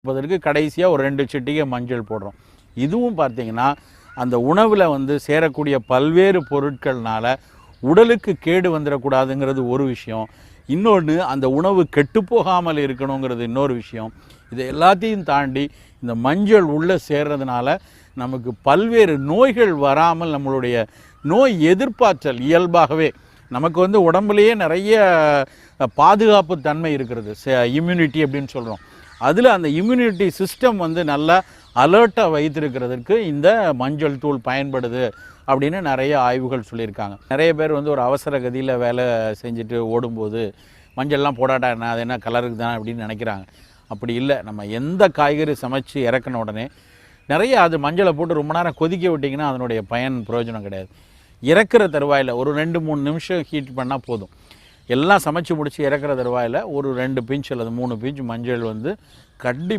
அதற்கு கடைசியாக ஒரு 2 சிட்டிகை மஞ்சள் போடுறோம். இதுவும் பார்த்தீங்கன்னா அந்த உணவில் வந்து சேரக்கூடிய பல்வேறு பொருட்கள்னால உடலுக்கு கேடு வந்துடக்கூடாதுங்கிறது ஒரு விஷயம். இன்னொன்று, அந்த உணவு கெட்டுப்போகாமல் இருக்கணுங்கிறது இன்னொரு விஷயம். இதை எல்லாத்தையும் தாண்டி இந்த மஞ்சள் உள்ளே சேர்றதுனால நமக்கு பல்வேறு நோய்கள் வராமல் நம்மளுடைய நோய் எதிர்ப்பாற்றல் இயல்பாகவே நமக்கு வந்து உடம்புலேயே நிறைய பாதுகாப்பு தன்மை இருக்கிறது, இம்யூனிட்டி அப்படின்னு சொல்கிறோம். அதில் அந்த இம்யூனிட்டி சிஸ்டம் வந்து நல்லா அலர்ட்டாக வைத்திருக்கிறதுக்கு இந்த மஞ்சள் தூள் பயன்படுது அப்படின்னு நிறைய ஆய்வுகள் சொல்லியிருக்காங்க. நிறைய பேர் வந்து ஒரு அவசர கதியில் வேலை செஞ்சுட்டு ஓடும்போது மஞ்சள்லாம் போடாட்டா என்ன, அது என்ன கலருக்கு தானே அப்படின்னு நினைக்கிறாங்க. அப்படி இல்லை. நம்ம எந்த காய்கறி சமைச்சு இறக்கின உடனே நிறைய அது மஞ்சளை போட்டு ரொம்ப நேரம் கொதிக்க விட்டிங்கன்னா அதனுடைய பயன் பிரயோஜனம் கிடையாது. இறக்குற தருவாயில் ஒரு 2-3 நிமிஷம் ஹீட் பண்ணால் போதும். எல்லாம் சமைச்சு முடித்து இறக்குற தருவாயில் ஒரு 2 பிஞ்ச் அல்லது 3 பிஞ்ச் மஞ்சள் வந்து